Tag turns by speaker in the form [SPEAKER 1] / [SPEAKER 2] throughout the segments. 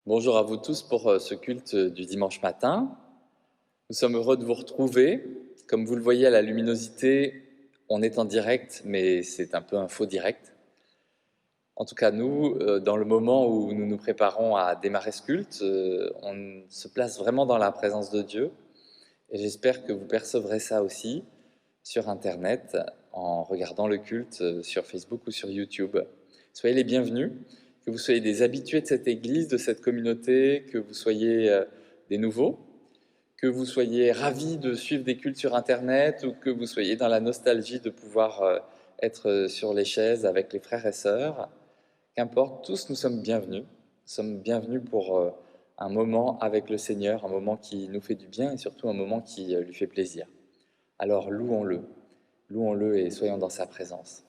[SPEAKER 1] Bonjour à vous tous pour ce culte du dimanche matin. Nous sommes heureux de vous retrouver. Comme vous le voyez à la luminosité, on est en direct, mais c'est un peu un faux direct. En tout cas, nous, dans le moment où nous nous préparons à démarrer ce culte, on se place vraiment dans la présence de Dieu. Et j'espère que vous percevrez ça aussi sur Internet, en regardant le culte sur Facebook ou sur YouTube. Soyez les bienvenus, que vous soyez des habitués de cette église, de cette communauté, que vous soyez des nouveaux, que vous soyez ravis de suivre des cultes sur Internet ou que vous soyez dans la nostalgie de pouvoir être sur les chaises avec les frères et sœurs. Qu'importe, tous nous sommes bienvenus. Nous sommes bienvenus pour un moment avec le Seigneur, un moment qui nous fait du bien et surtout un moment qui lui fait plaisir. Alors louons-le et soyons dans sa présence.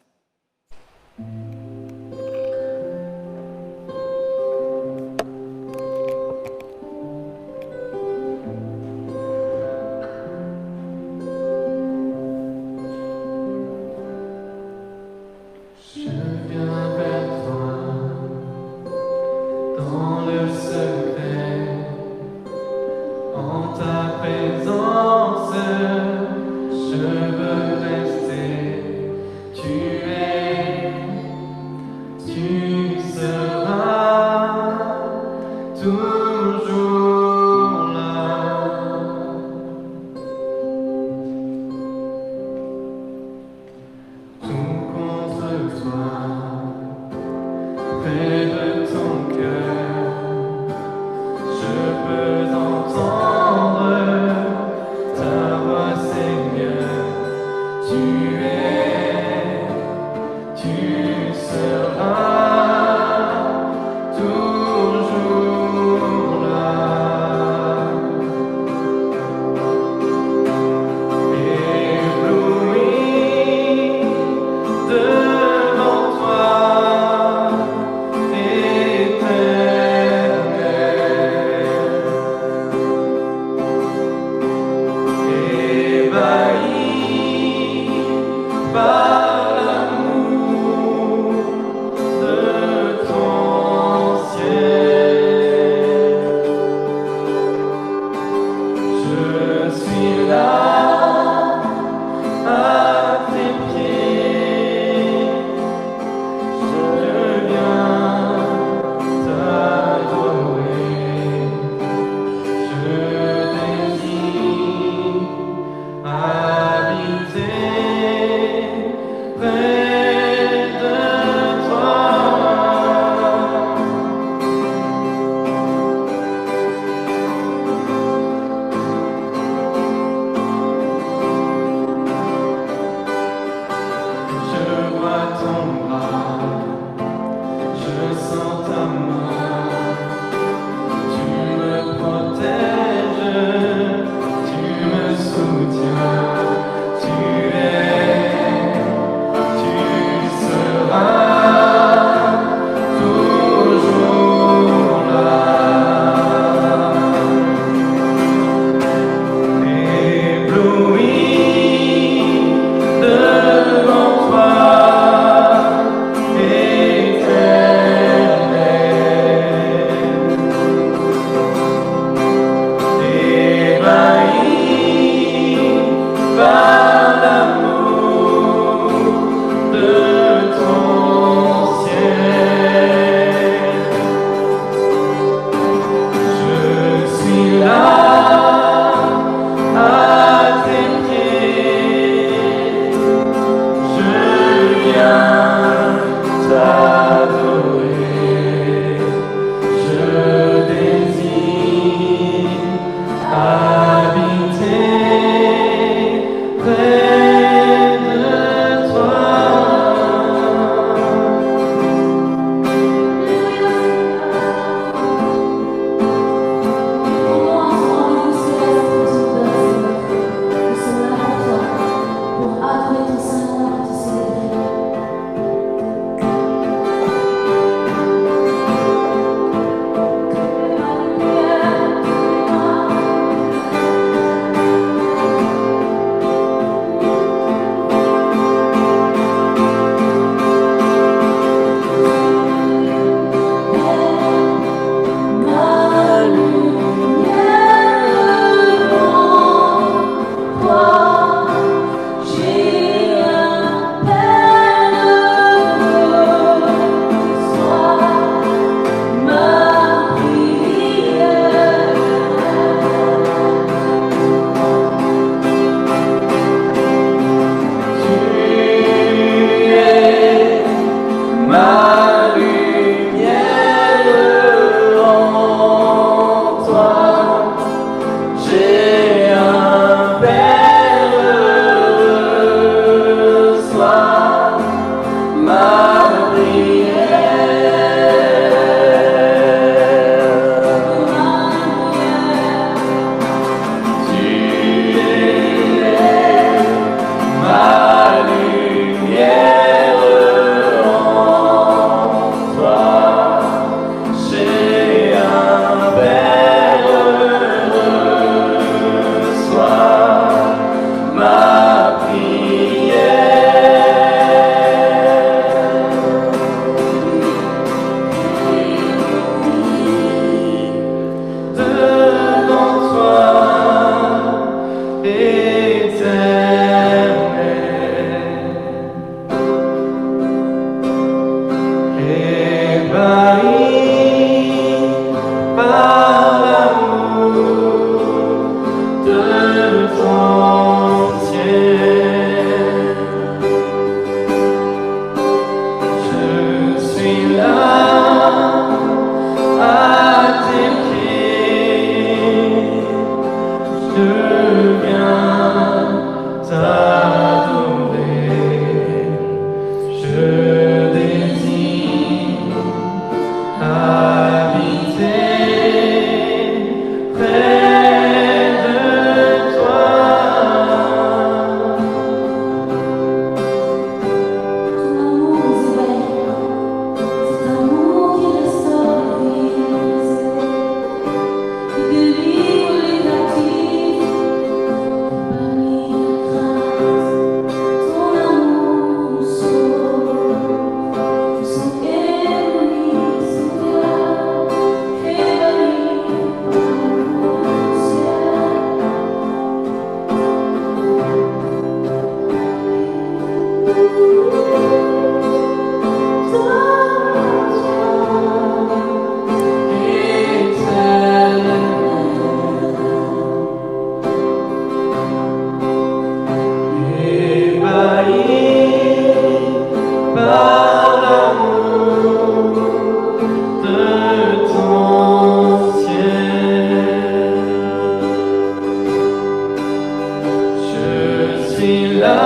[SPEAKER 2] suis là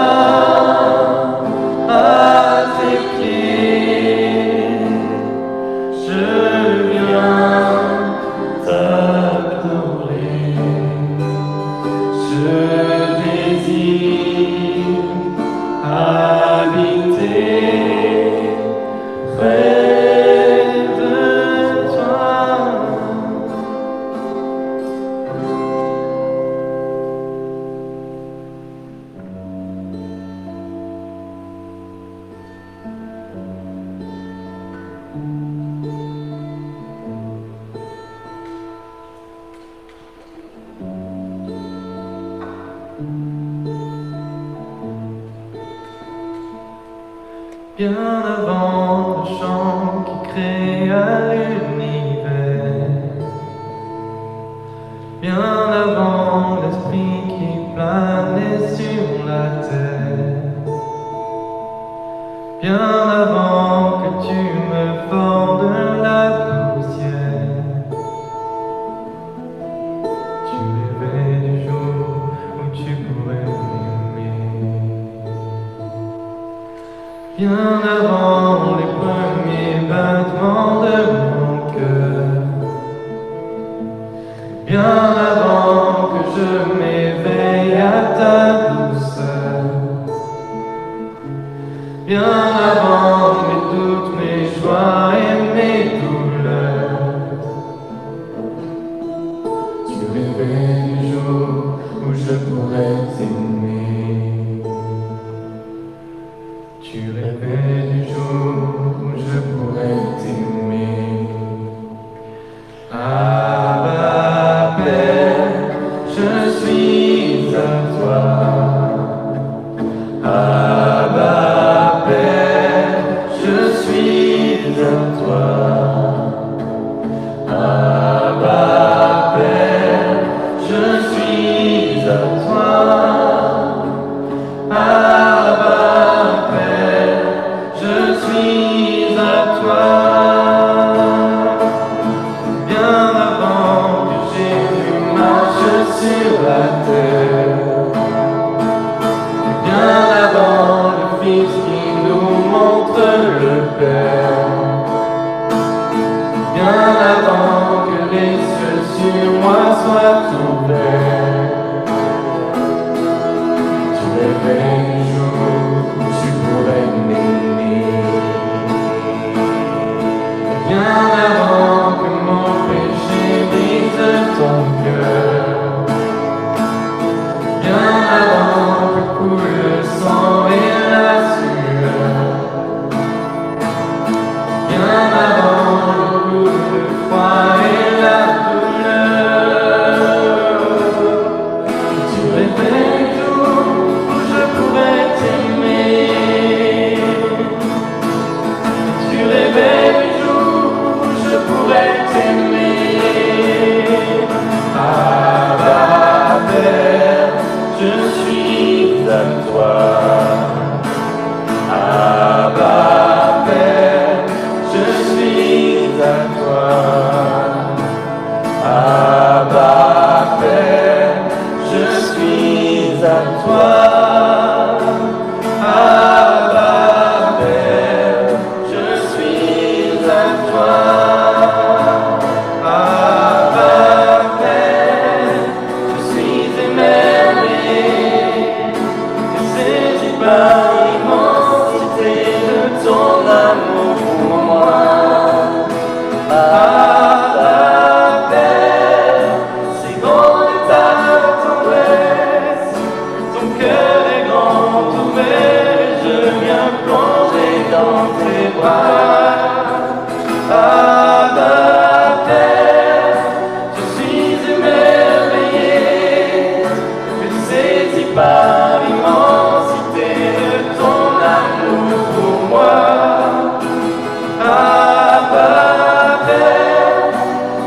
[SPEAKER 2] à tes pieds. Je viens t'adorer. Je désire habiter près de toi. Bien avant le chant qui créa l'univers, bien avant l'esprit qui planait sur la terre, bien avant que tu me formes de la poussière, tu rêvais du jour où tu pourrais m'aimer. Bien avant les premiers battements de mon cœur, bien avant que je m'éveille à ta douceur, bien avant mes doutes, mes joies et mes douleurs, tu rêvais du jour où je pourrais t'aimer. Tu rêvais du jour où je pourrais t'aimer. Abba Père, je suis à toi. Abba Père, je suis à toi. Abba Père, je suis à toi. Abba Père, je suis à toi. Bien avant que Jésus marche sur la terre, bien avant le Fils qui nous montre le Père, bien avant que les cieux sur moi soient ouverts, tu rêvais du jour où tu pourrais m'aimer. Bien avant que mon péché brise ton cœur, bien avant que coule le sang et la sueur, bien avant le coup de froid et la douleur, tu rêvais du jour où je pourrais t'aimer. Tu rêvais du jour où je pourrais t'aimer. Abba Père, je suis à toi. Abba Père, je suis à toi. Abba Père, je suis à toi. Abba Père, je suis à toi. Abba Père, je suis émerveillé, saisi par l'immensité de ton amour pour moi. Abba Père, si grande est ta tendresse, ton cœur est grand ouvert, je viens plonger dans tes bras. Abba Père, je suis émerveillé, saisi par l'immensité de ton amour pour moi. Abba Père,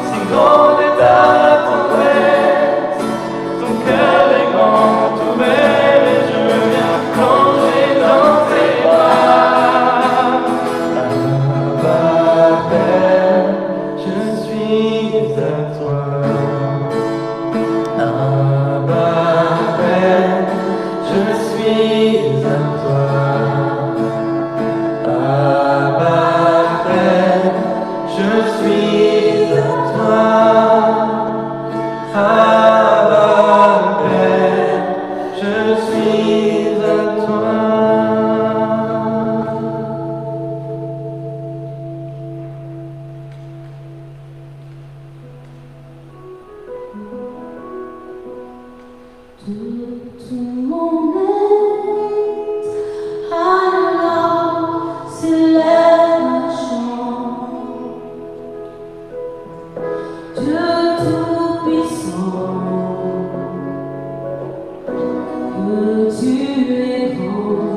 [SPEAKER 2] si grande est ta tendresse, ton cœur est grand ouvert et je viens plonger dans tes bras. suis à toi.
[SPEAKER 3] Tout mon être, alors s'élève un chant. Dieu Tout-Puissant, que tu es grand.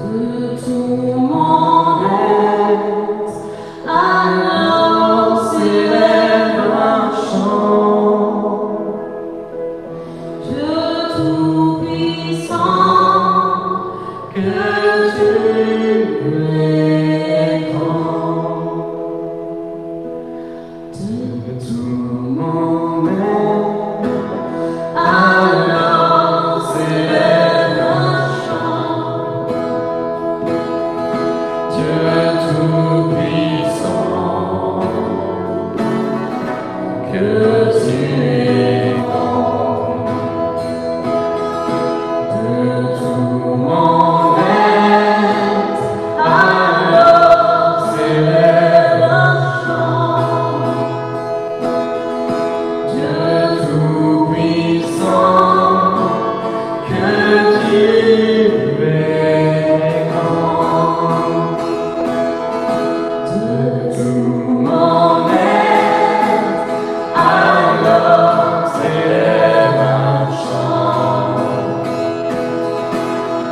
[SPEAKER 3] De tout mon être, alors s'élève un chant. Dieu Tout-Puissant, que tu es grand. De tout mon être, alors s'élève un chant. Dieu Tout-Puissant, que tu es grand. De tout mon être, alors s'élève un chant. Dieu Tout-Puissant, que tu es grand. De tout mon être, alors s'élève un chant.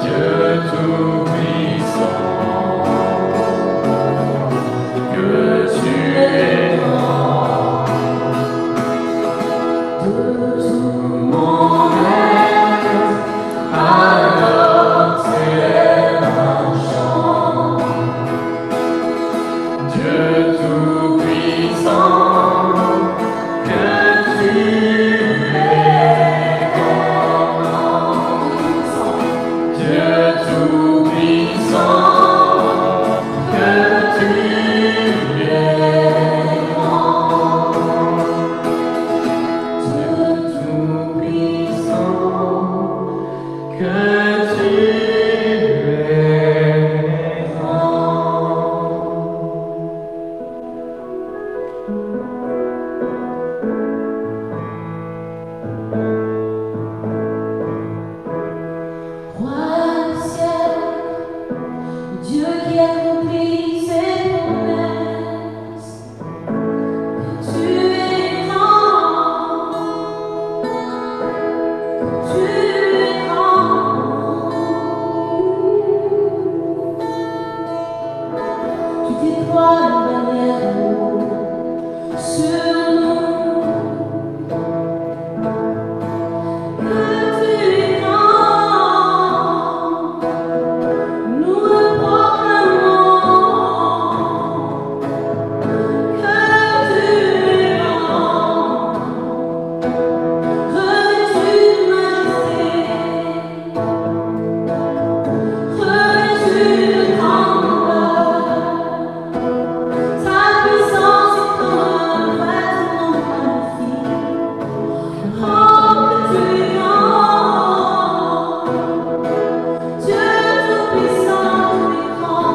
[SPEAKER 3] Dieu Tout-Puissant, que tu es grand. De tout mon être, alors s'élève un chant. Dieu Tout-Puissant, que tu es grand. Dieu Tout-Puissant, que tu es grand. Dieu Tout-Puissant, que tu es grand. Roi du ciel, Dieu qui accomplit ses promesses, que tu es grand, que tu es grand. Tu déploies la bannière sur nous, que tu es grand. Nous le proclamons, que tu es grand, revêtu de majesté, revêtu de grandeur. Ta puissance est comme un vêtement magnifique. Oh, que tu es grand, Dieu Tout-Puissant, tu es grand.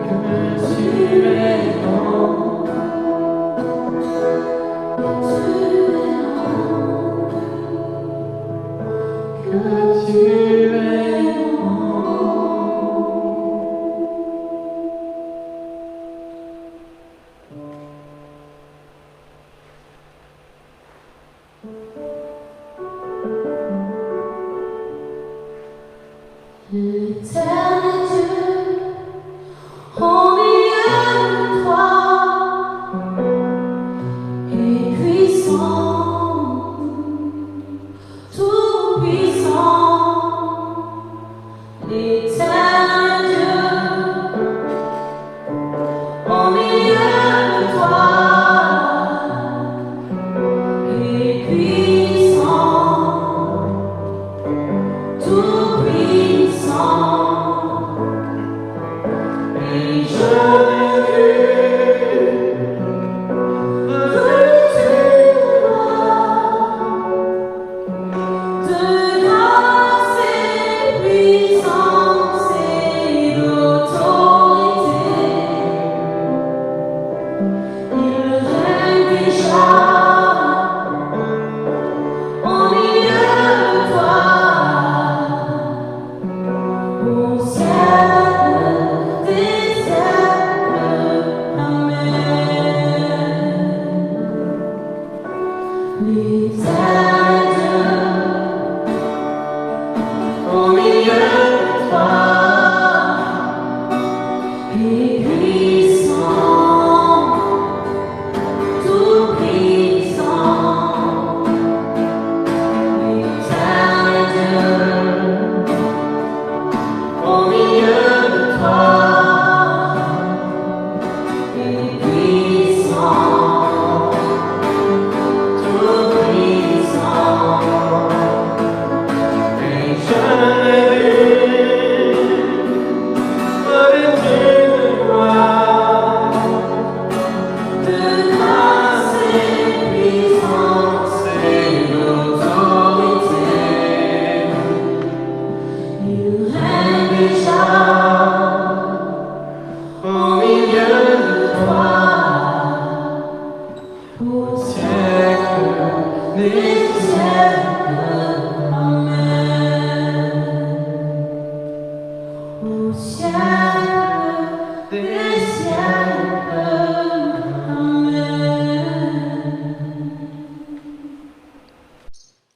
[SPEAKER 3] Que tu es grand, que tu es grand. L'éternel Dieu, au milieu de toi, est puissant, tout puissant.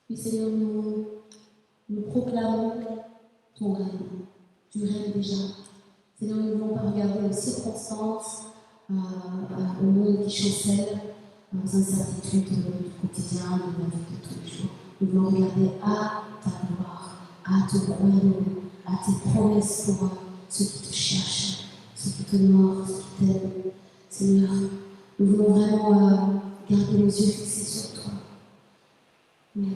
[SPEAKER 3] Oui, Seigneur, nous proclamons ton règne. Tu règnes déjà. Seigneur, nous ne voulons pas regarder aux circonstances, au monde qui chancelle, aux incertitudes du quotidien, de la vie de tous les jours. Nous voulons regarder à ta gloire, à ton royaume, à tes promesses pour ceux qui te cherchent, ceux qui t'honorent, ceux qui t'aiment. Seigneur, nous voulons vraiment garder nos yeux fixés sur toi. Amen.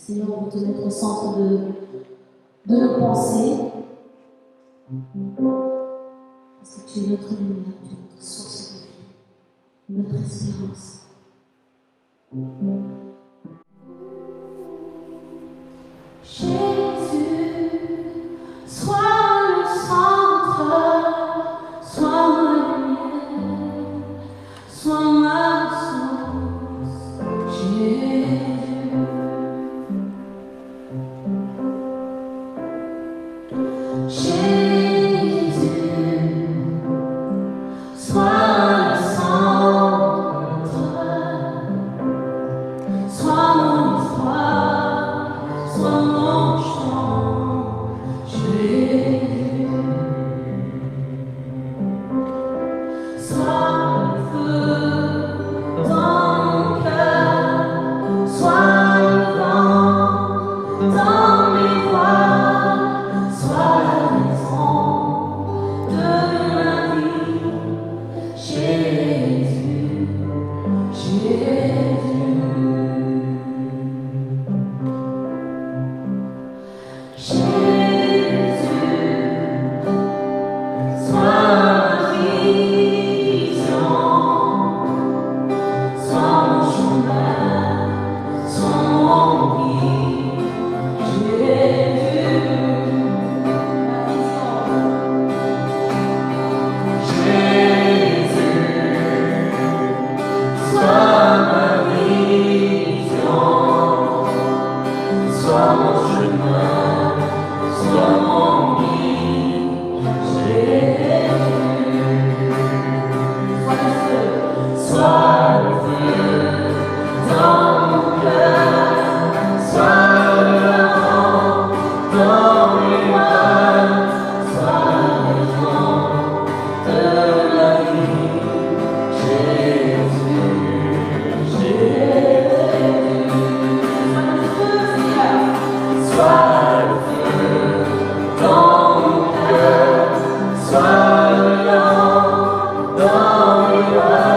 [SPEAKER 3] Seigneur, on veut te mettre au centre de nos pensées. Parce que tu es notre lumière, tu es notre source de vie, notre espérance. Jésus, sois le centre, sois ma lumière, sois ma source. Jésus.
[SPEAKER 2] Sois le lamp dans le bois,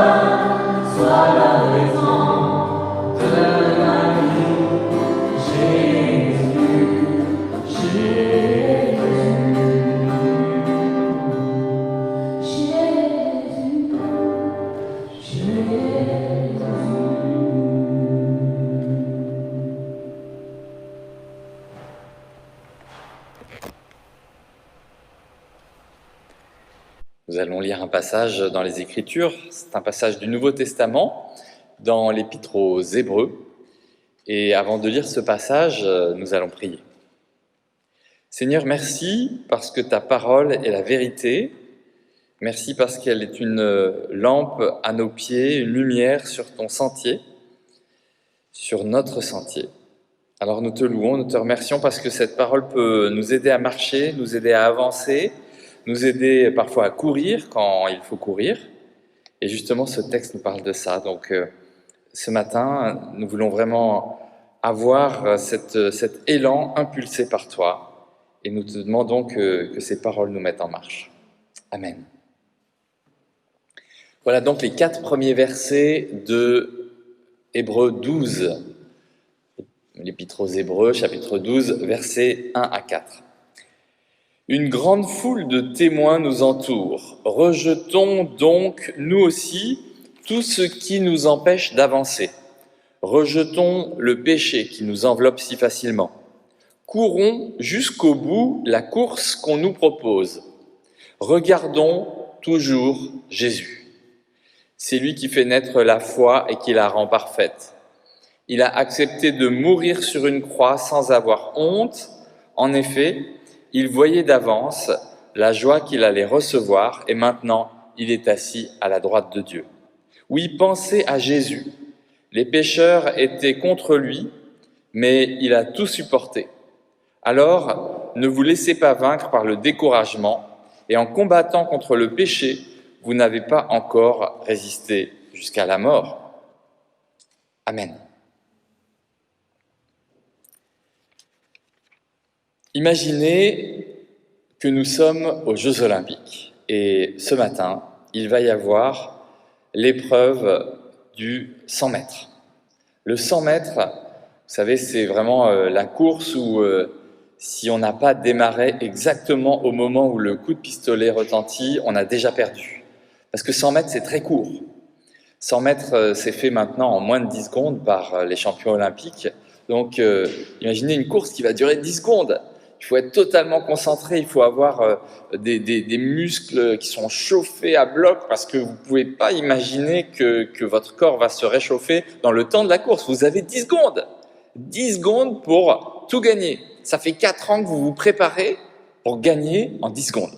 [SPEAKER 2] sois la raison de ma vie. Jésus, Jésus,
[SPEAKER 1] Nous allons lire un passage dans les Écritures. C'est un passage du Nouveau Testament, dans l'Épître aux Hébreux. Et avant de lire ce passage, nous allons prier. Seigneur, merci parce que ta parole est la vérité. Merci parce qu'elle est une lampe à nos pieds, une lumière sur ton sentier, sur notre sentier. Alors nous te louons, nous te remercions parce que cette parole peut nous aider à marcher, nous aider à avancer, nous aider parfois à courir quand il faut courir. Et justement, ce texte nous parle de ça. Donc ce matin, nous voulons vraiment avoir cet élan impulsé par toi. Et nous te demandons que ces paroles nous mettent en marche. Amen. Voilà donc les 4 premiers versets de Hébreux 12. L'Épître aux Hébreux, chapitre 12, versets 1 à 4. Une grande foule de témoins nous entoure. Rejetons donc, nous aussi, tout ce qui nous empêche d'avancer. Rejetons le péché qui nous enveloppe si facilement. Courons jusqu'au bout la course qu'on nous propose. Regardons toujours Jésus. C'est lui qui fait naître la foi et qui la rend parfaite. Il a accepté de mourir sur une croix sans avoir honte. En effet, il voyait d'avance la joie qu'il allait recevoir et maintenant, il est assis à la droite de Dieu. Oui, pensez à Jésus. Les pécheurs étaient contre lui, mais il a tout supporté. Alors, ne vous laissez pas vaincre par le découragement et en combattant contre le péché, vous n'avez pas encore résisté jusqu'à la mort. Amen. Imaginez que nous sommes aux Jeux Olympiques et ce matin, il va y avoir l'épreuve du 100 mètres. Le 100 mètres, vous savez, c'est vraiment la course où si on n'a pas démarré exactement au moment où le coup de pistolet retentit, on a déjà perdu. Parce que 100 mètres, c'est très court. 100 mètres, c'est fait maintenant en moins de 10 secondes par les champions olympiques. Donc, imaginez une course qui va durer 10 secondes. Il faut être totalement concentré, il faut avoir des muscles qui sont chauffés à bloc parce que vous ne pouvez pas imaginer que votre corps va se réchauffer dans le temps de la course. Vous avez 10 secondes. 10 secondes pour tout gagner. Ça fait 4 ans que vous vous préparez pour gagner en 10 secondes.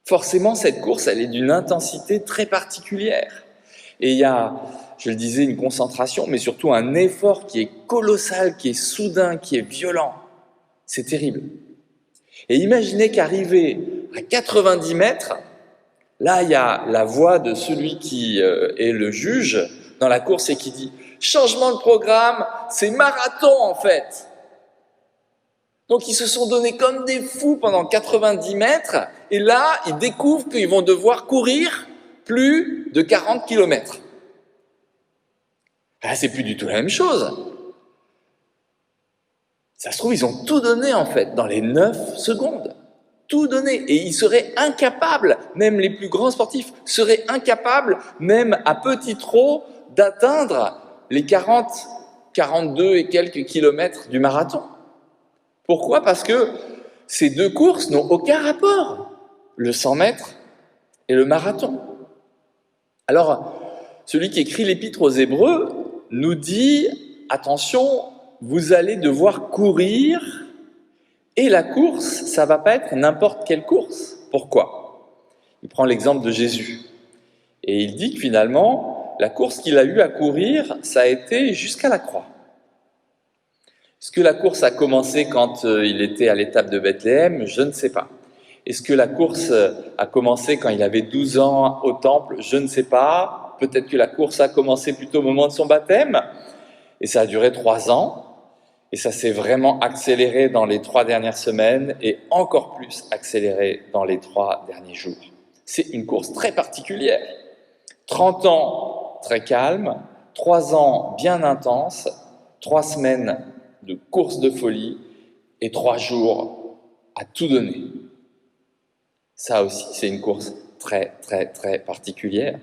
[SPEAKER 1] Forcément, cette course, elle est d'une intensité très particulière. Et il y a, je le disais, une concentration, mais surtout un effort qui est colossal, qui est soudain, qui est violent. C'est terrible. Et imaginez qu'arrivé à 90 mètres, là, il y a la voix de celui qui est le juge dans la course et qui dit « Changement de programme, c'est marathon en fait !» Donc, ils se sont donnés comme des fous pendant 90 mètres et là, ils découvrent qu'ils vont devoir courir plus de 40 km. Ah, c'est plus du tout la même chose. Ça se trouve, ils ont tout donné en fait, dans les 9 secondes. Tout donné. Et ils seraient incapables, même les plus grands sportifs, seraient incapables, même à petit trot, d'atteindre les 40, 42 et quelques kilomètres du marathon. Pourquoi ? Parce que ces deux courses n'ont aucun rapport. Le 100 mètres et le marathon. Alors, celui qui écrit l'Épître aux Hébreux nous dit, attention, vous allez devoir courir, et la course, ça ne va pas être n'importe quelle course. Pourquoi ? Il prend l'exemple de Jésus, et il dit que finalement, la course qu'il a eu à courir, ça a été jusqu'à la croix. Est-ce que la course a commencé quand il était à l'étape de Bethléem ? Je ne sais pas. Est-ce que la course a commencé quand il avait 12 ans au temple ? Je ne sais pas. Peut-être que la course a commencé plutôt au moment de son baptême, et ça a duré 3 ans. Et ça s'est vraiment accéléré dans les 3 dernières semaines et encore plus accéléré dans les 3 derniers jours. C'est une course très particulière. 30 ans très calme, 3 ans bien intense, 3 semaines de course de folie et 3 jours à tout donner. Ça aussi, c'est une course très, très, très particulière.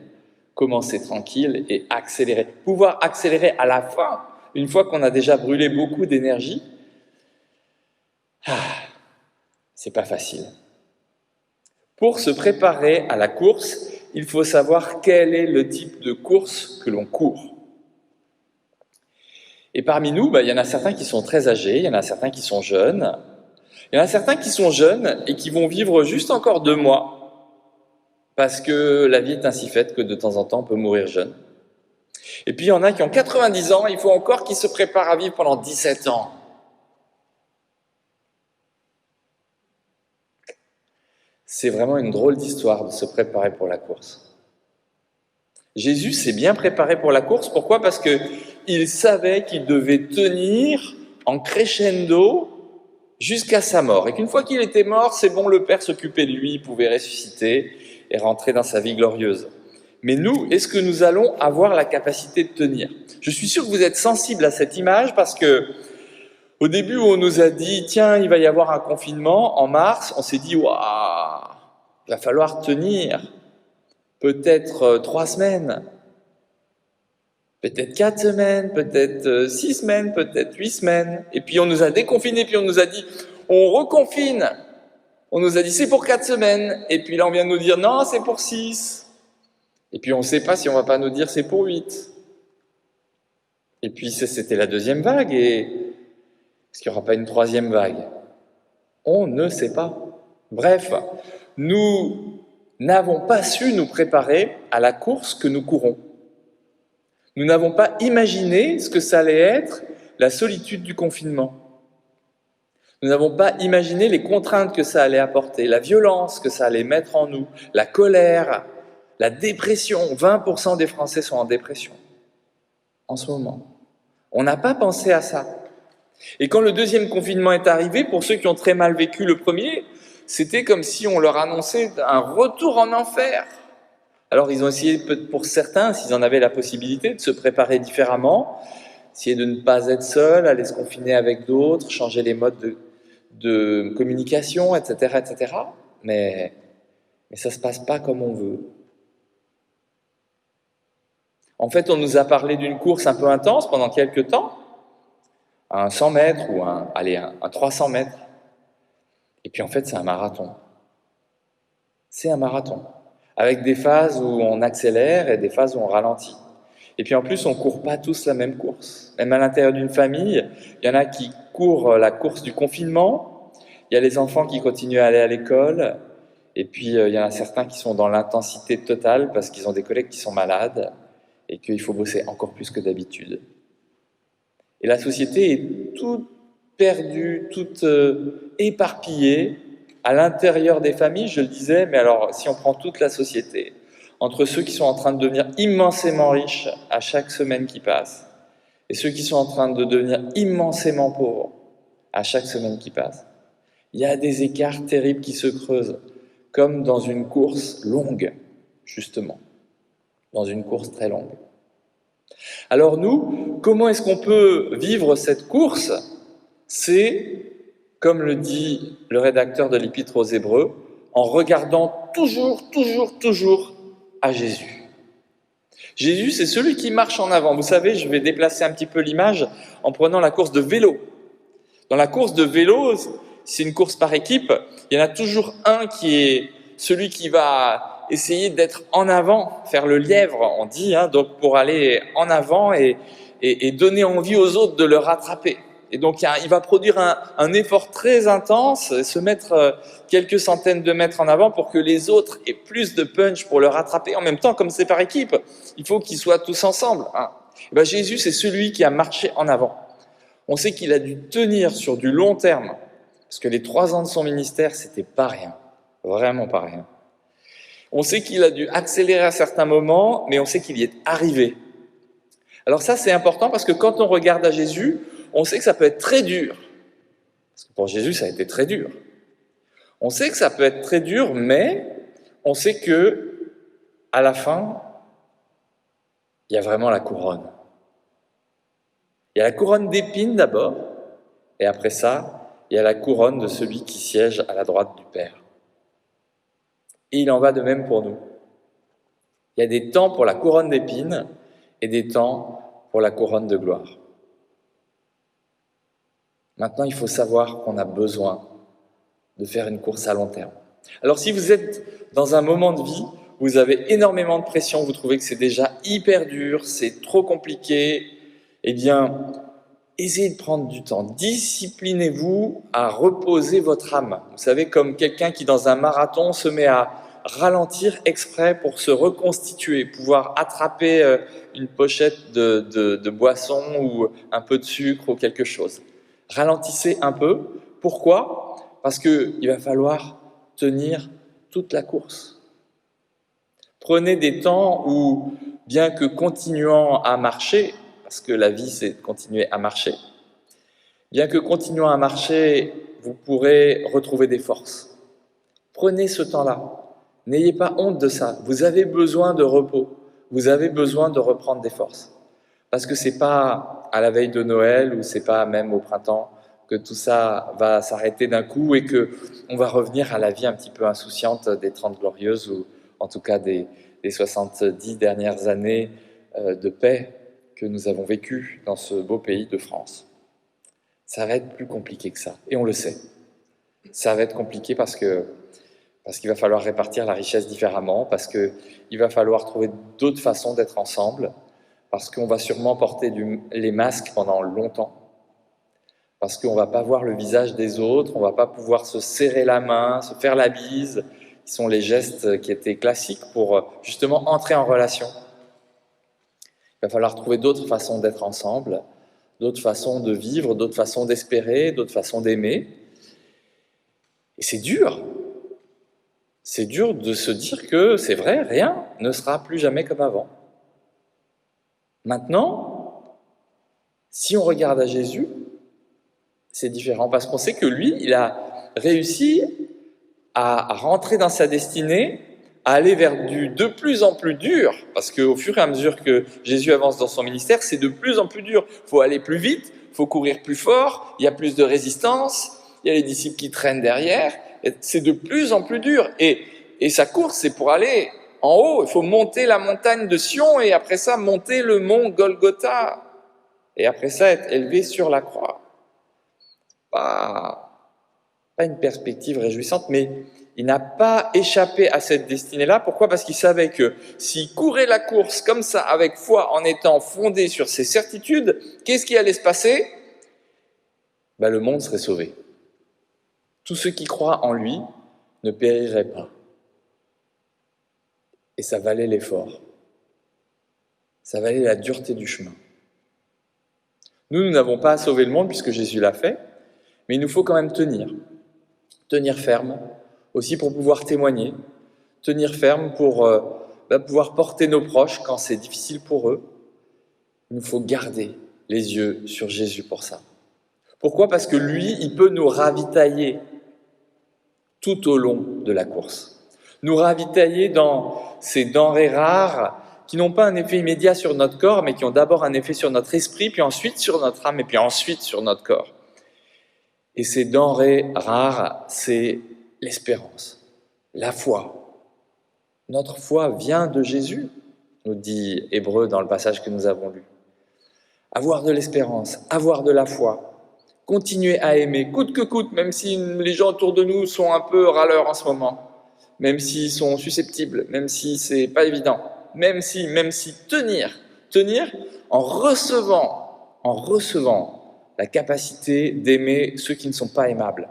[SPEAKER 1] Commencer tranquille et accélérer. Pouvoir accélérer à la fin, une fois qu'on a déjà brûlé beaucoup d'énergie, c'est pas facile. Pour se préparer à la course, il faut savoir quel est le type de course que l'on court. Et parmi nous, il y en a certains qui sont très âgés, il y en a certains qui sont jeunes. Il y en a certains qui sont jeunes et qui vont vivre juste encore 2 mois, parce que la vie est ainsi faite que de temps en temps, on peut mourir jeune. Et puis il y en a qui ont 90 ans, il faut encore qu'ils se préparent à vivre pendant 17 ans. C'est vraiment une drôle d'histoire de se préparer pour la course. Jésus s'est bien préparé pour la course, pourquoi ? Parce qu'il savait qu'il devait tenir en crescendo jusqu'à sa mort. Et qu'une fois qu'il était mort, c'est bon, le Père s'occupait de lui, il pouvait ressusciter et rentrer dans sa vie glorieuse. Mais nous, est-ce que nous allons avoir la capacité de tenir ? Je suis sûr que vous êtes sensibles à cette image parce que au début où on nous a dit « Tiens, il va y avoir un confinement » en mars, on s'est dit « Waouh, il va falloir tenir peut-être 3 semaines, peut-être 4 semaines, peut-être 6 semaines, peut-être 8 semaines. » Et puis on nous a déconfinés, puis on nous a dit « On reconfine ». On nous a dit « C'est pour 4 semaines ». Et puis là, on vient de nous dire « Non, c'est pour 6 ». Et puis on ne sait pas si on ne va pas nous dire « C'est pour 8 ». Et puis c'était la 2e vague, et est-ce qu'il n'y aura pas une 3e vague ? On ne sait pas. Bref, nous n'avons pas su nous préparer à la course que nous courons. Nous n'avons pas imaginé ce que ça allait être la solitude du confinement. Nous n'avons pas imaginé les contraintes que ça allait apporter, la violence que ça allait mettre en nous, la colère, la dépression. 20% des Français sont en dépression en ce moment. On n'a pas pensé à ça. Et quand le 2e confinement est arrivé, pour ceux qui ont très mal vécu le premier, c'était comme si on leur annonçait un retour en enfer. Alors ils ont essayé, pour certains, s'ils en avaient la possibilité, de se préparer différemment, essayer de ne pas être seuls, aller se confiner avec d'autres, changer les modes de communication, etc., etc. Mais ça ne se passe pas comme on veut. En fait, on nous a parlé d'une course un peu intense pendant quelques temps, un 100 mètres ou un 300 mètres. Et puis en fait, c'est un marathon. C'est un marathon, avec des phases où on accélère et des phases où on ralentit. Et puis en plus, on ne court pas tous la même course. Même à l'intérieur d'une famille, il y en a qui courent la course du confinement, il y a les enfants qui continuent à aller à l'école, et puis il y en a certains qui sont dans l'intensité totale parce qu'ils ont des collègues qui sont malades et qu'il faut bosser encore plus que d'habitude. Et la société est toute perdue, toute éparpillée à l'intérieur des familles, je le disais, mais alors si on prend toute la société, entre ceux qui sont en train de devenir immensément riches à chaque semaine qui passe, et ceux qui sont en train de devenir immensément pauvres à chaque semaine qui passe, il y a des écarts terribles qui se creusent, comme dans une course longue, justement, dans une course très longue. Alors nous, comment est-ce qu'on peut vivre cette course ? C'est, comme le dit le rédacteur de l'Épître aux Hébreux, en regardant toujours à Jésus. Jésus, c'est celui qui marche en avant. Vous savez, je vais déplacer un petit peu l'image en prenant la course de vélo. Dans la course de vélo, c'est une course par équipe, il y en a toujours un qui est celui qui va essayer d'être en avant, faire le lièvre, on dit, donc pour aller en avant et donner envie aux autres de le rattraper. Et donc il va produire un effort très intense, se mettre quelques centaines de mètres en avant pour que les autres aient plus de punch pour le rattraper. En même temps, comme c'est par équipe, il faut qu'ils soient tous ensemble. Et Jésus, c'est celui qui a marché en avant. On sait qu'il a dû tenir sur du long terme, parce que les 3 ans de son ministère, c'était pas rien, vraiment pas rien. On sait qu'il a dû accélérer à certains moments, mais on sait qu'il y est arrivé. Alors ça, c'est important parce que quand on regarde à Jésus, On sait que ça peut être très dur. Parce que pour Jésus, ça a été très dur. On sait que ça peut être très dur, mais on sait que à la fin, il y a vraiment la couronne. Il y a la couronne d'épines d'abord, et après ça, il y a la couronne de celui qui siège à la droite du Père. Et il en va de même pour nous. Il y a des temps pour la couronne d'épines et des temps pour la couronne de gloire. Maintenant, il faut savoir qu'on a besoin de faire une course à long terme. Alors si vous êtes dans un moment de vie où vous avez énormément de pression, vous trouvez que c'est déjà hyper dur, c'est trop compliqué, eh bien, essayez de prendre du temps. Disciplinez-vous à reposer votre âme. Vous savez, comme quelqu'un qui, dans un marathon, se met à ralentir exprès pour se reconstituer, pouvoir attraper une pochette de boisson ou un peu de sucre ou quelque chose. Ralentissez un peu. Pourquoi ? Parce qu'il va falloir tenir toute la course. Prenez des temps où, bien que continuant à marcher, parce que la vie c'est de continuer à marcher, bien que continuant à marcher, vous pourrez retrouver des forces. Prenez ce temps-là. N'ayez pas honte de ça. Vous avez besoin de repos. Vous avez besoin de reprendre des forces. Parce que c'est pas à la veille de Noël ou c'est pas même au printemps que tout ça va s'arrêter d'un coup et que on va revenir à la vie un petit peu insouciante des 30 Glorieuses ou en tout cas des 70 dernières années de paix que nous avons vécues dans ce beau pays de France. Ça va être plus compliqué que ça, et on le sait. Ça va être compliqué parce qu'il va falloir répartir la richesse différemment, parce qu'il va falloir trouver d'autres façons d'être ensemble, parce qu'on va sûrement porter les masques pendant longtemps, parce qu'on ne va pas voir le visage des autres, on ne va pas pouvoir se serrer la main, se faire la bise, qui sont les gestes qui étaient classiques pour justement entrer en relation. Il va falloir trouver d'autres façons d'être ensemble, d'autres façons de vivre, d'autres façons d'espérer, d'autres façons d'aimer. Et c'est dur. C'est dur de se dire que c'est vrai, rien ne sera plus jamais comme avant. Maintenant, si on regarde à Jésus, c'est différent parce qu'on sait que lui, il a réussi à rentrer dans sa destinée, à aller vers du de plus en plus dur, parce qu'au fur et à mesure que Jésus avance dans son ministère, c'est de plus en plus dur. Il faut aller plus vite, il faut courir plus fort, il y a plus de résistance, il y a les disciples qui traînent derrière, c'est de plus en plus dur. Et sa course, c'est pour aller en haut, il faut monter la montagne de Sion et après ça, monter le mont Golgotha. Et après ça, être élevé sur la croix. Pas une perspective réjouissante, mais il n'a pas échappé à cette destinée-là. Pourquoi ? Parce qu'il savait que s'il courait la course comme ça, avec foi, en étant fondé sur ses certitudes, qu'est-ce qui allait se passer ? Le monde serait sauvé. Tous ceux qui croient en lui ne périraient pas. Et ça valait l'effort. Ça valait la dureté du chemin. Nous n'avons pas à sauver le monde puisque Jésus l'a fait, mais il nous faut quand même tenir ferme, aussi pour pouvoir témoigner, tenir ferme pour pouvoir porter nos proches quand c'est difficile pour eux. Il nous faut garder les yeux sur Jésus pour ça. Pourquoi ? Parce que lui, il peut nous ravitailler tout au long de la course. Nous ravitailler dans ces denrées rares qui n'ont pas un effet immédiat sur notre corps, mais qui ont d'abord un effet sur notre esprit, puis ensuite sur notre âme, et puis ensuite sur notre corps. Et ces denrées rares, c'est l'espérance, la foi. Notre foi vient de Jésus, nous dit Hébreux dans le passage que nous avons lu. Avoir de l'espérance, avoir de la foi, continuer à aimer, coûte que coûte, même si les gens autour de nous sont un peu râleurs en ce moment, même s'ils sont susceptibles, même si c'est pas évident, même si tenir en recevant la capacité d'aimer ceux qui ne sont pas aimables,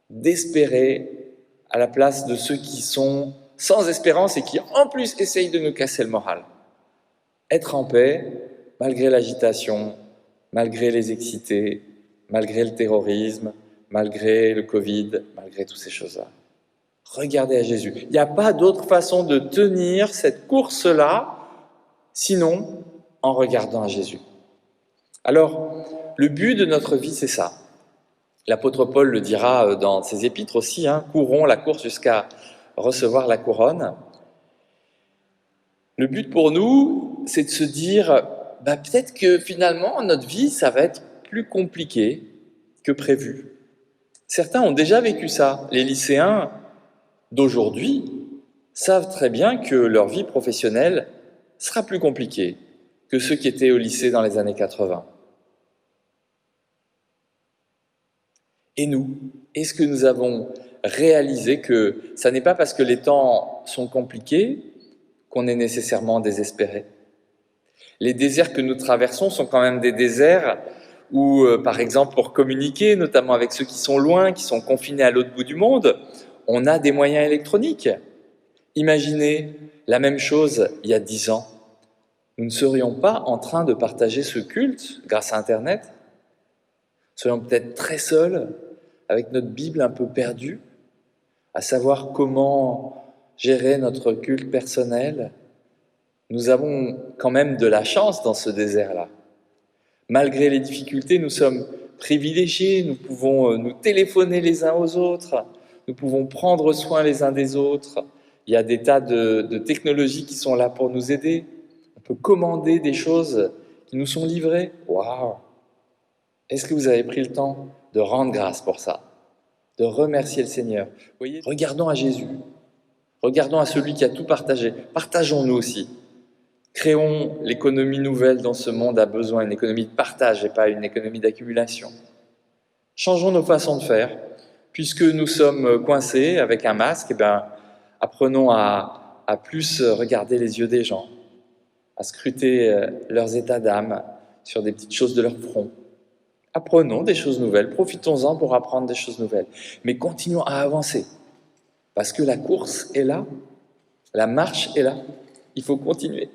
[SPEAKER 1] d'espérer à la place de ceux qui sont sans espérance et qui en plus essayent de nous casser le moral. Être en paix, malgré l'agitation, malgré les excités, malgré le terrorisme, malgré le Covid, malgré toutes ces choses-là. Regardez à Jésus. Il n'y a pas d'autre façon de tenir cette course-là, sinon en regardant à Jésus. Alors, le but de notre vie, c'est ça. L'apôtre Paul le dira dans ses épîtres aussi, hein, courons la course jusqu'à recevoir la couronne. Le but pour nous, c'est de se dire, peut-être que finalement, notre vie, ça va être plus compliqué que prévu. Certains ont déjà vécu ça. Les lycéens d'aujourd'hui savent très bien que leur vie professionnelle sera plus compliquée que ceux qui étaient au lycée dans les années 80. Et nous, est-ce que nous avons réalisé que ça n'est pas parce que les temps sont compliqués qu'on est nécessairement désespéré? Les déserts que nous traversons sont quand même des déserts où, par exemple, pour communiquer, notamment avec ceux qui sont loin, qui sont confinés à l'autre bout du monde, on a des moyens électroniques. Imaginez la même chose il y a 10 ans. Nous ne serions pas en train de partager ce culte grâce à Internet? Nous serions peut-être très seuls, avec notre Bible un peu perdue, à savoir comment gérer notre culte personnel. Nous avons quand même de la chance dans ce désert-là. Malgré les difficultés, nous sommes privilégiés, nous pouvons nous téléphoner les uns aux autres, nous pouvons prendre soin les uns des autres. Il y a des tas de technologies qui sont là pour nous aider. On peut commander des choses qui nous sont livrées. Waouh! Est-ce que vous avez pris le temps de rendre grâce pour ça, de remercier le Seigneur? Vous voyez, regardons à Jésus, regardons à celui qui a tout partagé. Partageons-nous aussi. Créons l'économie nouvelle dont ce monde a besoin, une économie de partage et pas une économie d'accumulation. Changeons nos façons de faire. Puisque nous sommes coincés avec un masque, apprenons à plus regarder les yeux des gens, à scruter leurs états d'âme sur des petites choses de leur front. Apprenons des choses nouvelles, profitons-en pour apprendre des choses nouvelles. Mais continuons à avancer, parce que la course est là, la marche est là, il faut continuer.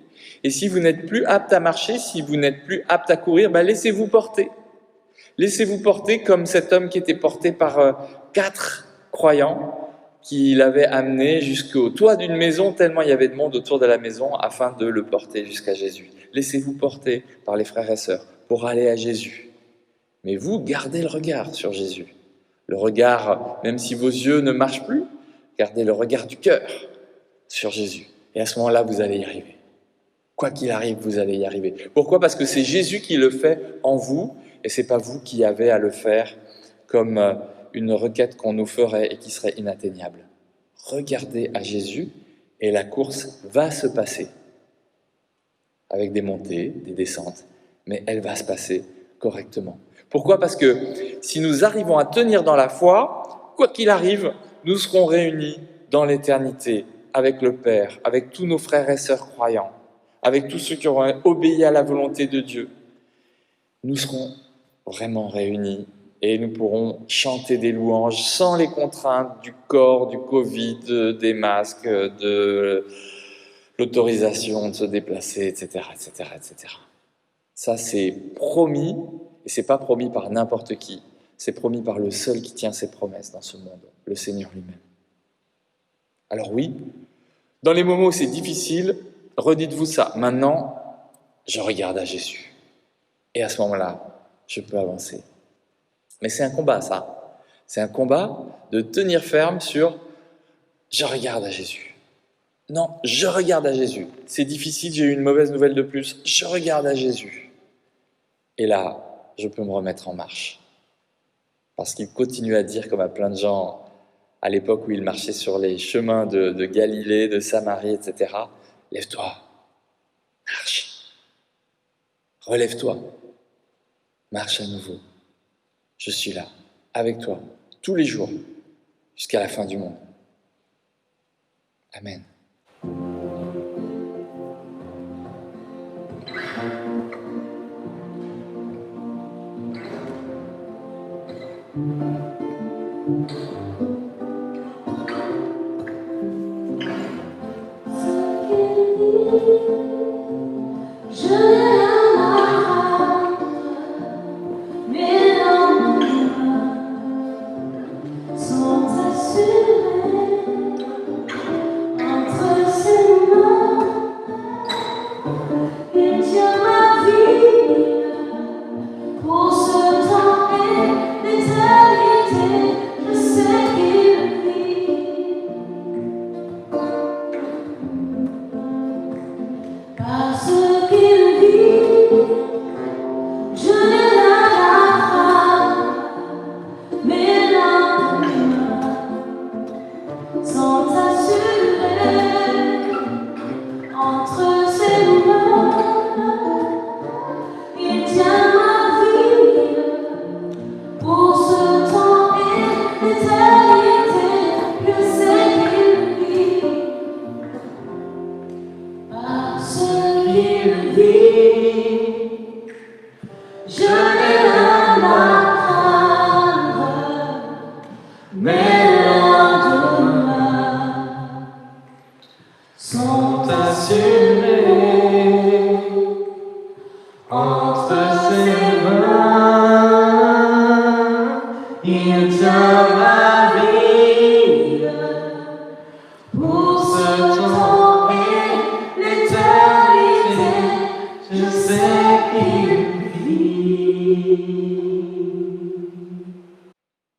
[SPEAKER 1] Et si vous n'êtes plus apte à marcher, si vous n'êtes plus apte à courir, laissez-vous porter. Laissez-vous porter comme cet homme qui était porté par 4 croyants qui l'avaient amené jusqu'au toit d'une maison, tellement il y avait de monde autour de la maison, afin de le porter jusqu'à Jésus. Laissez-vous porter par les frères et sœurs pour aller à Jésus. Mais vous, gardez le regard sur Jésus. Le regard, même si vos yeux ne marchent plus, gardez le regard du cœur sur Jésus. Et à ce moment-là, vous allez y arriver. Quoi qu'il arrive, vous allez y arriver. Pourquoi? Parce que c'est Jésus qui le fait en vous, et ce n'est pas vous qui avez à le faire comme une requête qu'on nous ferait et qui serait inatteignable. Regardez à Jésus, et la course va se passer. Avec des montées, des descentes, mais elle va se passer correctement. Pourquoi? Parce que si nous arrivons à tenir dans la foi, quoi qu'il arrive, nous serons réunis dans l'éternité avec le Père, avec tous nos frères et sœurs croyants, avec tous ceux qui auront obéi à la volonté de Dieu. Nous serons vraiment réunis et nous pourrons chanter des louanges sans les contraintes du corps, du Covid, des masques, de l'autorisation de se déplacer, etc., etc., etc. Ça, c'est promis, et c'est pas promis par n'importe qui, c'est promis par le seul qui tient ses promesses dans ce monde, le Seigneur lui-même. Alors oui, dans les moments où c'est difficile, redites-vous ça. Maintenant, je regarde à Jésus. Et à ce moment-là, je peux avancer. Mais c'est un combat, ça. C'est un combat de tenir ferme sur « je regarde à Jésus ». Non, je regarde à Jésus. C'est difficile, j'ai eu une mauvaise nouvelle de plus. Je regarde à Jésus. Et là, je peux me remettre en marche. Parce qu'il continue à dire, comme à plein de gens à l'époque où il marchait sur les chemins de Galilée, de Samarie, etc. « Lève-toi, marche, relève-toi, marche à nouveau. Je suis là, avec toi, tous les jours, jusqu'à la fin du monde. » Amen.
[SPEAKER 3] Sont assurés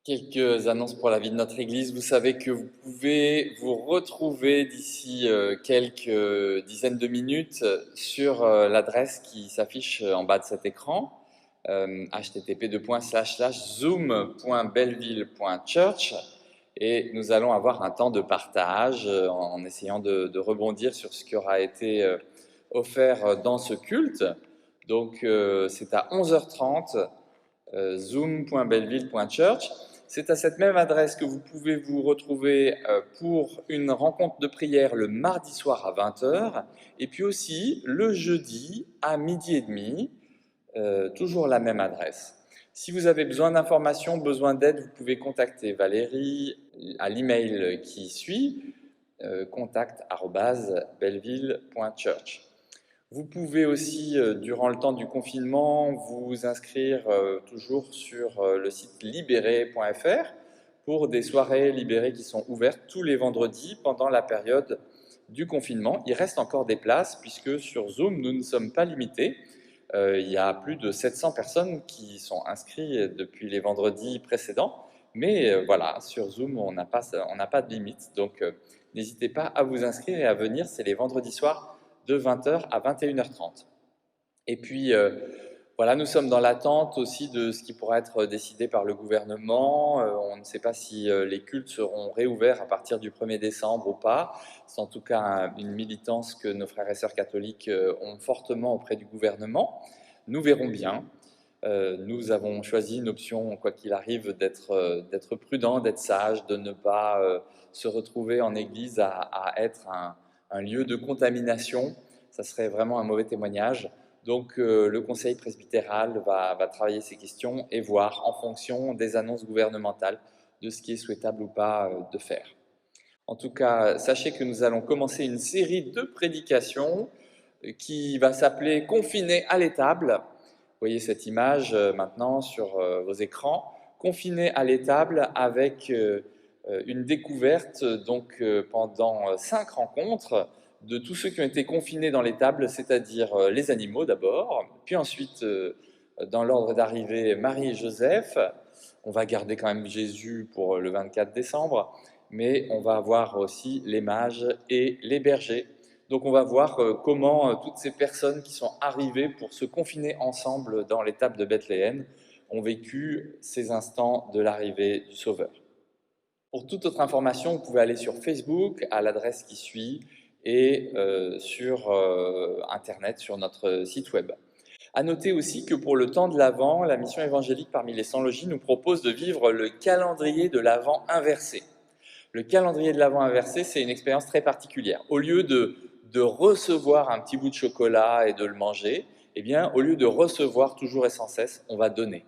[SPEAKER 1] Quelques annonces pour la vie de notre Église. Vous savez que vous pouvez vous retrouver d'ici quelques dizaines de minutes sur l'adresse qui s'affiche en bas de cet écran, http://zoom.belleville.church, et nous allons avoir un temps de partage en essayant de rebondir sur ce qui aura été offert dans ce culte. Donc c'est à 11h30, zoom.belleville.church. C'est à cette même adresse que vous pouvez vous retrouver pour une rencontre de prière le mardi soir à 20h, et puis aussi le jeudi à 12h30, toujours la même adresse. Si vous avez besoin d'informations, besoin d'aide, vous pouvez contacter Valérie à l'email qui suit, contact@belleville.church. Vous pouvez aussi, durant le temps du confinement, vous inscrire toujours sur le site libéré.fr pour des soirées libérées qui sont ouvertes tous les vendredis pendant la période du confinement. Il reste encore des places puisque sur Zoom, nous ne sommes pas limités. Il y a plus de 700 personnes qui sont inscrites depuis les vendredis précédents. Mais voilà, sur Zoom, on n'a pas de limite. Donc, n'hésitez pas à vous inscrire et à venir. C'est les vendredis soirs de 20h à 21h30. Et puis, voilà, nous sommes dans l'attente aussi de ce qui pourra être décidé par le gouvernement. On ne sait pas si les cultes seront réouverts à partir du 1er décembre ou pas. C'est en tout cas une militance que nos frères et sœurs catholiques ont fortement auprès du gouvernement. Nous verrons bien. Nous avons choisi une option, quoi qu'il arrive, d'être prudent, d'être sage, de ne pas se retrouver en église à être un lieu de contamination. Ça serait vraiment un mauvais témoignage. Donc le conseil presbytéral va travailler ces questions et voir en fonction des annonces gouvernementales de ce qui est souhaitable ou pas de faire. En tout cas, sachez que nous allons commencer une série de prédications qui va s'appeler « Confinés à l'étable ». Vous voyez cette image maintenant sur vos écrans. Confinés à l'étable avec une découverte donc pendant 5 rencontres de tous ceux qui ont été confinés dans l'étable, c'est-à-dire les animaux d'abord, puis ensuite dans l'ordre d'arrivée Marie et Joseph. On va garder quand même Jésus pour le 24 décembre, mais on va avoir aussi les mages et les bergers. Donc on va voir comment toutes ces personnes qui sont arrivées pour se confiner ensemble dans l'étable de Bethléem ont vécu ces instants de l'arrivée du Sauveur. Pour toute autre information, vous pouvez aller sur Facebook à l'adresse qui suit et sur Internet, sur notre site web. À noter aussi que pour le temps de l'Avent, la mission évangélique parmi les 100 logis nous propose de vivre le calendrier de l'Avent inversé. Le calendrier de l'Avent inversé, c'est une expérience très particulière. Au lieu de recevoir un petit bout de chocolat et de le manger, eh bien, au lieu de recevoir toujours et sans cesse, on va donner.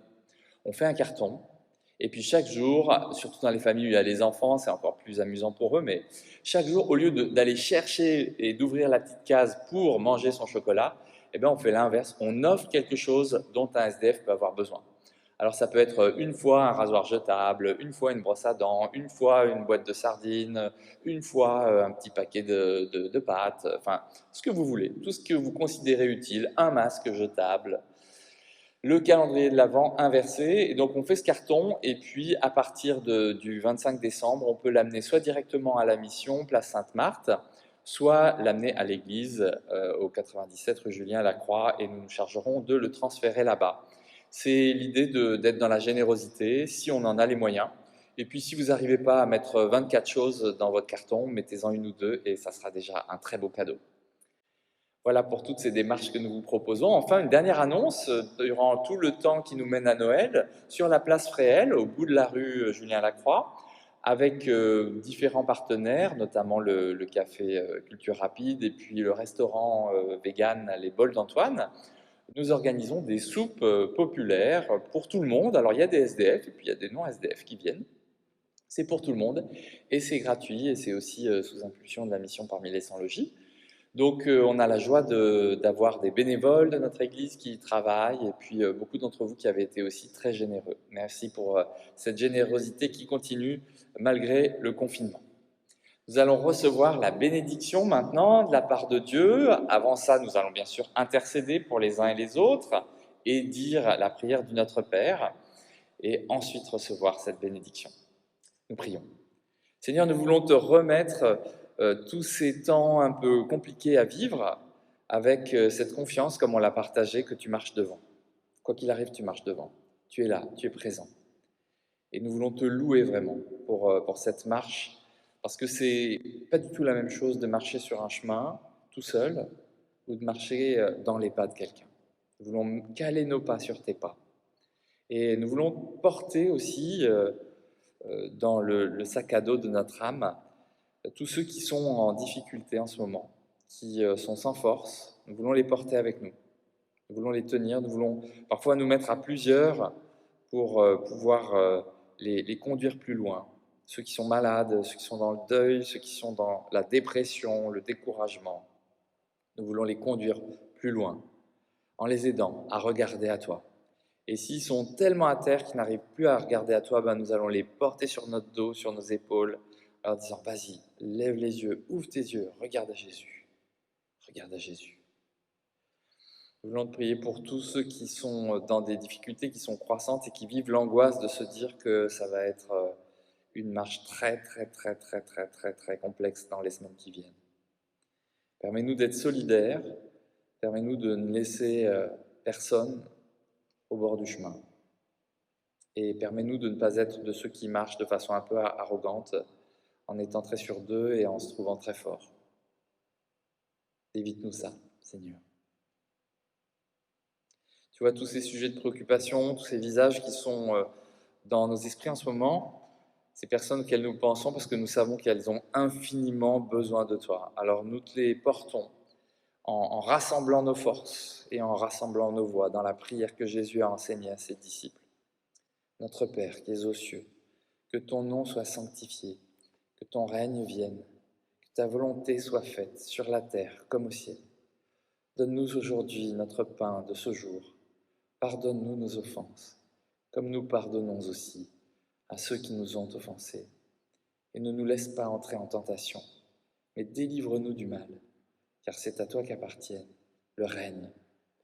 [SPEAKER 1] On fait un carton, et puis chaque jour, surtout dans les familles où il y a les enfants, c'est encore plus amusant pour eux, mais chaque jour, au lieu d'aller chercher et d'ouvrir la petite case pour manger son chocolat, eh bien, on fait l'inverse, on offre quelque chose dont un SDF peut avoir besoin. Alors ça peut être une fois un rasoir jetable, une fois une brosse à dents, une fois une boîte de sardines, une fois un petit paquet de pâtes, enfin ce que vous voulez, tout ce que vous considérez utile, un masque jetable. Le calendrier de l'Avent inversé, et donc on fait ce carton, et puis à partir du 25 décembre, on peut l'amener soit directement à la mission, place Sainte-Marthe, soit l'amener à l'église au 97 rue Julien-Lacroix, et nous nous chargerons de le transférer là-bas. C'est l'idée d'être dans la générosité, si on en a les moyens. Et puis si vous n'arrivez pas à mettre 24 choses dans votre carton, mettez-en une ou deux, et ça sera déjà un très beau cadeau. Voilà pour toutes ces démarches que nous vous proposons. Enfin, une dernière annonce, durant tout le temps qui nous mène à Noël, sur la place Fréhel, au bout de la rue Julien-Lacroix, avec différents partenaires, notamment le café Culture Rapide et puis le restaurant vegan Les Bols d'Antoine. Nous organisons des soupes populaires pour tout le monde. Alors il y a des SDF et puis il y a des non-SDF qui viennent. C'est pour tout le monde et c'est gratuit et c'est aussi sous impulsion de la mission parmi les 100 logis. Donc on a la joie d'avoir des bénévoles de notre église qui y travaillent et puis beaucoup d'entre vous qui avez été aussi très généreux. Merci pour cette générosité qui continue malgré le confinement. Nous allons recevoir la bénédiction maintenant de la part de Dieu. Avant ça, nous allons bien sûr intercéder pour les uns et les autres et dire la prière du Notre Père et ensuite recevoir cette bénédiction. Nous prions. Seigneur, nous voulons te remettre tous ces temps un peu compliqués à vivre avec cette confiance, comme on l'a partagé, que tu marches devant. Quoi qu'il arrive, tu marches devant. Tu es là, tu es présent. Et nous voulons te louer vraiment pour cette marche, parce que c'est pas du tout la même chose de marcher sur un chemin tout seul ou de marcher dans les pas de quelqu'un. Nous voulons caler nos pas sur tes pas. Et nous voulons porter aussi dans le sac à dos de notre âme tous ceux qui sont en difficulté en ce moment, qui sont sans force. Nous voulons les porter avec nous. Nous voulons les tenir. Nous voulons parfois nous mettre à plusieurs pour pouvoir les conduire plus loin. Ceux qui sont malades, ceux qui sont dans le deuil, ceux qui sont dans la dépression, le découragement. Nous voulons les conduire plus loin en les aidant à regarder à toi. Et s'ils sont tellement à terre qu'ils n'arrivent plus à regarder à toi, nous allons les porter sur notre dos, sur nos épaules, en leur disant « Vas-y, lève les yeux, ouvre tes yeux, regarde à Jésus. Regarde à Jésus. » Nous voulons te prier pour tous ceux qui sont dans des difficultés qui sont croissantes et qui vivent l'angoisse de se dire que ça va être une marche très complexe dans les semaines qui viennent. Permets-nous d'être solidaires, permets-nous de ne laisser personne au bord du chemin. Et permets-nous de ne pas être de ceux qui marchent de façon un peu arrogante, en étant très sûrs d'eux et en se trouvant très forts. Évite-nous ça, Seigneur. Tu vois tous ces sujets de préoccupation, tous ces visages qui sont dans nos esprits en ce moment, ces personnes auxquelles nous pensons parce que nous savons qu'elles ont infiniment besoin de toi. Alors nous te les portons en rassemblant nos forces et en rassemblant nos voix dans la prière que Jésus a enseignée à ses disciples. Notre Père qui es aux cieux, que ton nom soit sanctifié, que ton règne vienne, que ta volonté soit faite sur la terre comme au ciel. Donne-nous aujourd'hui notre pain de ce jour. Pardonne-nous nos offenses, comme nous pardonnons aussi à ceux qui nous ont offensés. Et ne nous laisse pas entrer en tentation, mais délivre-nous du mal, car c'est à toi qu'appartiennent le règne,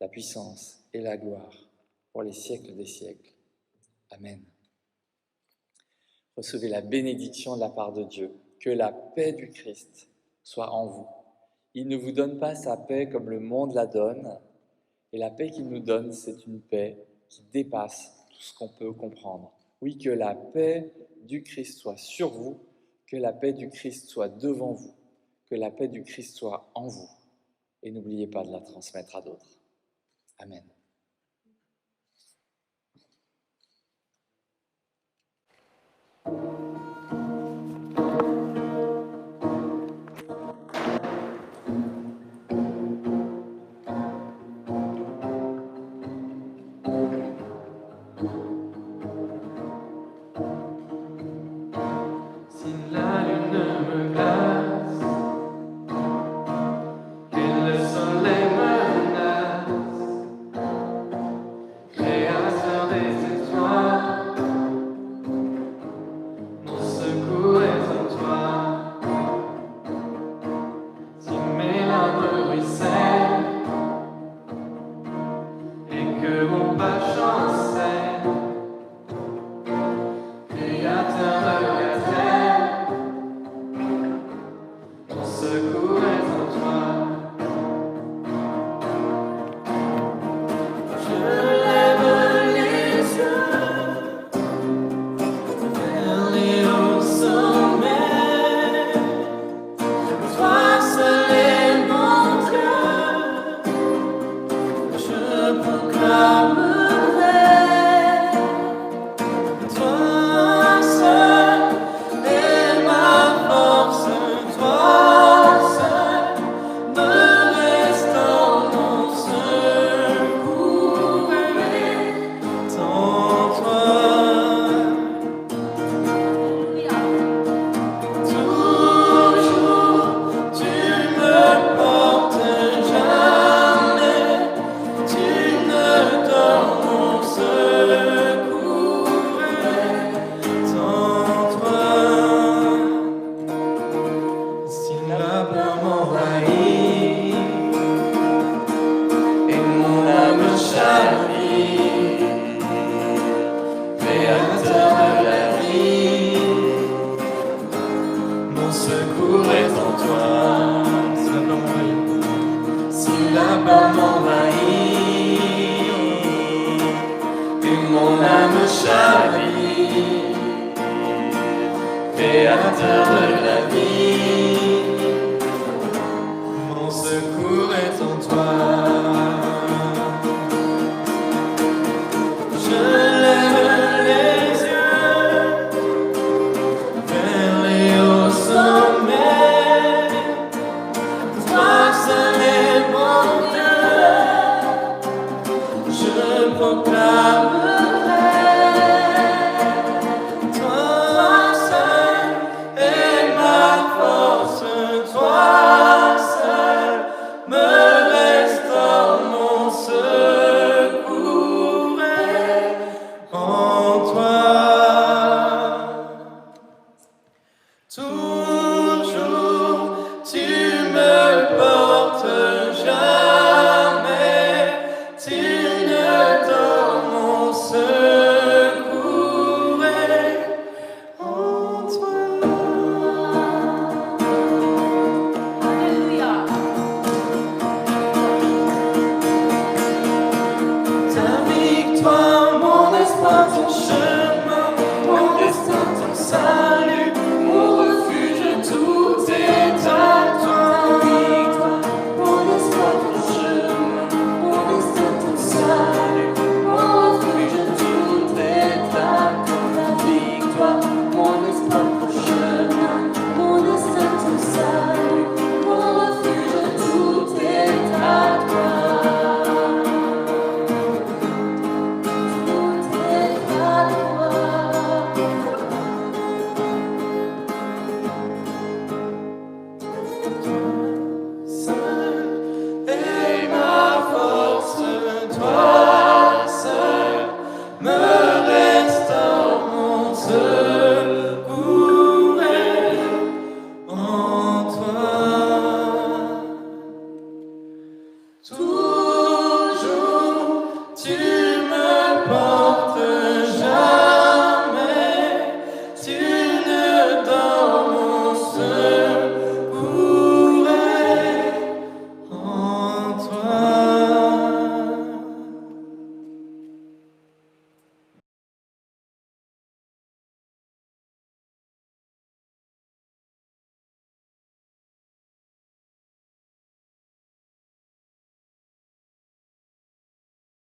[SPEAKER 1] la puissance et la gloire pour les siècles des siècles. Amen. Recevez la bénédiction de la part de Dieu, que la paix du Christ soit en vous. Il ne vous donne pas sa paix comme le monde la donne, et la paix qu'il nous donne, c'est une paix qui dépasse tout ce qu'on peut comprendre. Oui, que la paix du Christ soit sur vous, que la paix du Christ soit devant vous, que la paix du Christ soit en vous. Et n'oubliez pas de la transmettre à d'autres. Amen.
[SPEAKER 2] Si la lune me glace, que le soleil menace, créateur des étoiles, mon secours est en toi. Si mes larmes ruissellent et que mon pas chancelle, créateur de la terre, mon secours est en toi. Je lève les yeux vers les hauts sommets. Toi seul est mon Dieu, je proclamerai. Toi seul est ma force, toi seul. peur m'envahit et mon âme chavire. Créateur de la vie, mon secours est en toi. Si la peur m'envahit et mon âme chavire, Créateur de la vie,